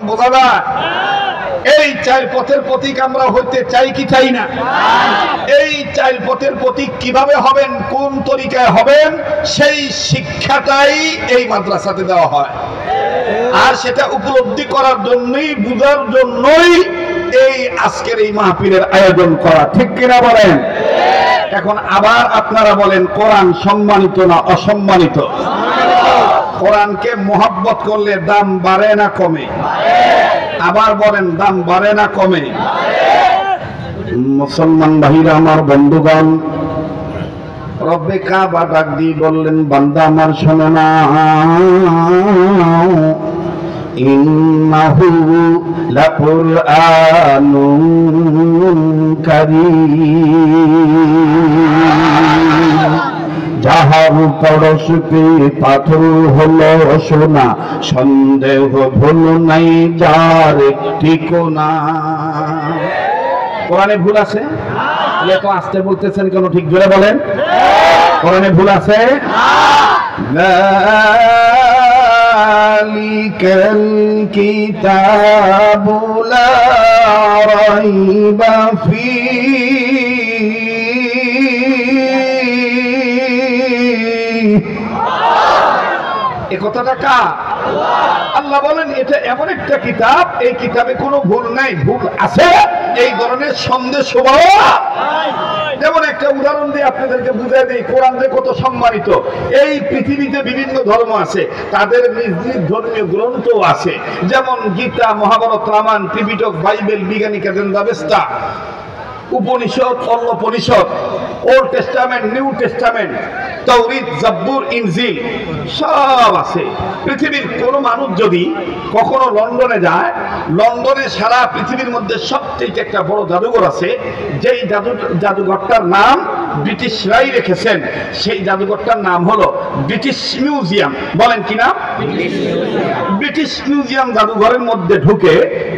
বোঝা যায়? এই চার পথের প্রতীক আমরা হইতে চাই কি চাই না? এই চার পথের প্রতীক কিভাবে হবেন, কোন তরিকায় হবেন, সেই শিক্ষাটাই এই মাদ্রাসাতে দেওয়া হয়। আর সেটা উপলব্ধি করার জন্যই, বুঝার জন্যই এই আজকের এই মাহফিলের আয়োজন করা, ঠিক কিনা বলেন? এখন আবার আপনারা বলেন, কোরআন সম্মানিত না অসম্মানিত? কোরআনকে মোহাব্বত করলে দাম বাড়ে না কমে? আবার বলেন, দাম বাড়ে না কমে? মুসলমান ভাইরা আমার, বন্ধুগণ, রব্বে কাবা ডাক দিয়ে বললেন, বান্দা আমার শোনো না, ইন্নাহু লাকুরআনুন কারীম। যাহার পরশকে পাথর হলো সোনা, সন্দেহ ভুল নাই যার একটি কোনা। কোরআনে ভুল আছে? তাহলে তো আসতে বলতেছেন কেন? ঠিক জোরে বলেন, কোরআনে ভুল আছে? যালিকাল কিতাবু লা রাইবা ফীহি। এই কথাটা কার? আল্লাহ বলেন, এটা এমন একটা কিতাব, এই কিতাবে কোনো ভুল নাই। ভুল আছে এই ধরনের সন্দেহ স্বভাব। যেমন একটা উদাহরণ দিয়ে আপনাদেরকে বুঝিয়ে দিই, কোরআন যে কত সম্মানিত। এই পৃথিবীতে বিভিন্ন ধর্ম আছে, তাদের নিজ নিজ ধর্মীয় গ্রন্থ আছে, যেমন গীতা, মহাভারত, রামায়ণ, ত্রিপিটক, বাইবেল, বিজ্ঞানিকা জেন্দাবেস্তা, উপনিষদ, অন্নপনিষদ, ওল্ড টেস্টামেন্ট, নিউ টেস্টামেন্ট, তাওরীত, জাবুর, ইনজিল সব আছে। পৃথিবীর কোন মানুষ যদি কখনো লন্ডনে যায়, লন্ডনে সারা পৃথিবীর মধ্যে সবচেয়ে একটা বড় জাদুঘর আছে, যেই জাদুঘরটার নাম ব্রিটিশরাই রেখেছেন। সেই জাদুঘরটার নাম হলো ব্রিটিশ মিউজিয়াম। বলেন কি নাম? ব্রিটিশ মিউজিয়াম জাদুঘরের মধ্যে ঢুকে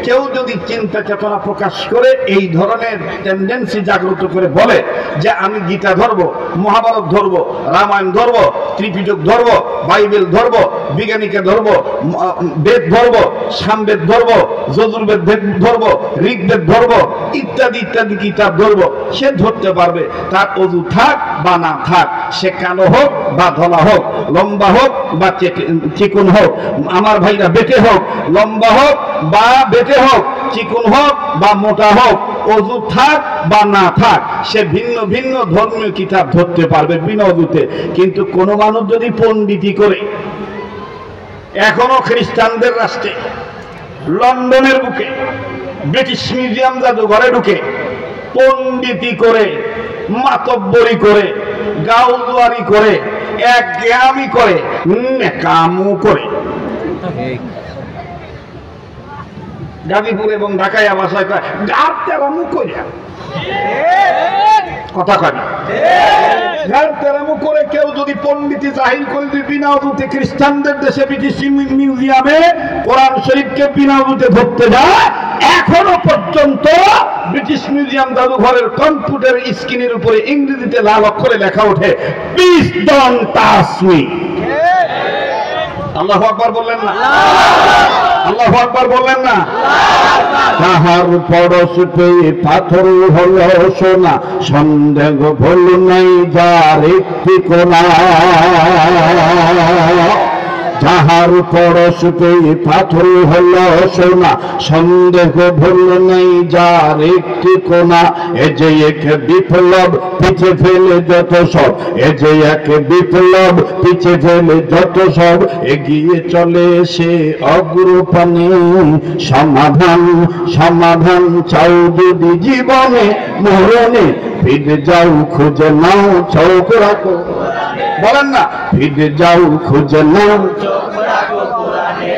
কেউ যদি চিন্তা চেতনা প্রকাশ করে, এই ধরনের টেন্ডেন্সি জাগ্রত করে বলে যে আমি গীতা ধরবো, মহাভারত ধরবো, রামায়ণ ধরবো, ত্রিপিটক ধরবো, বাইবেল ধরবো, বিজ্ঞানীকে ধরবো, বেদ ধরবো, সামবেদ ধরবো, যজুর্বেদ ধরবো, ঋগ্বেদ ধরবো, ইত্যাদি ইত্যাদি কিতাব ধরবো, সে ধরতে পারবে। তার অজু থাক বা না থাক, সে কালো হোক বা ধলা হোক, লম্বা হোক বা চিকন হোক, আমার ভাইরা বেটে হোক, লম্বা হোক বা বেটে হোক, চিকন হোক বা মোটা হোক, অজু থাক বা না থাক, সে ভিন্ন ভিন্ন ধর্মীয় কিতাব ধরতে পারবে বিনা অজুতে। কিন্তু কোন মানুষ যদি পণ্ডিতি করে, এখনো খ্রিস্টানদের রাষ্ট্রে লন্ডনের বুকে ব্রিটিশ মিউজিয়াম জাদুঘরে ঢুকে পণ্ডিতি করে, মাতব্বরি করে, গাউজুয়ারি করে, একজ্ঞানী করে, কামু করে, গাজীপুর এবং ঢাকায় ভাষায় গার তেরামু করে, কথা কয় না, গার তেরামু করে কেউ যদি পণ্ডিতি জাহির করে বিনা অজুতে খ্রিস্টানদের দেশে ব্রিটিশ মিউজিয়ামে কোরআন শরীফকে বিনা অজুতে ধরতে যায়, এখনো পর্যন্ত ব্রিটিশ মিউজিয়াম জাদুঘরের কম্পিউটার স্ক্রিনের উপরে ইংরেজিতে লাল অক্ষরে লেখা ওঠে, প্লিজ ডোন্ট টাচ মি। আল্লাহু আকবার বললেন না? আল্লাহু আকবার বললেন না? তাহার পরশে পাথর হলো সোনা, সন্দেহ ভুল নাই যার একটি কোনা। যাহার পরশে পাথর হলো সোনা, সন্দেহ ভুল নেই যার একটি কোনা। এ যে এক বিপ্লব, পিছে ফেলে যত সব, এ যে এক বিপ্লব, পিছে ফেলে যত সব, এগিয়ে চলে সে অগ্রপানে। সমাধান সমাধান চাও যদি জীবনে, মরণে ফিরে যাও খুঁজে নাও চৌক রাখো। বলেন না, ফিরে যাও খুঁজে নাও।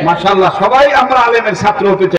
মাশাআল্লাহ, সবাই আমরা আলেমের ছাত্র হতে চাই।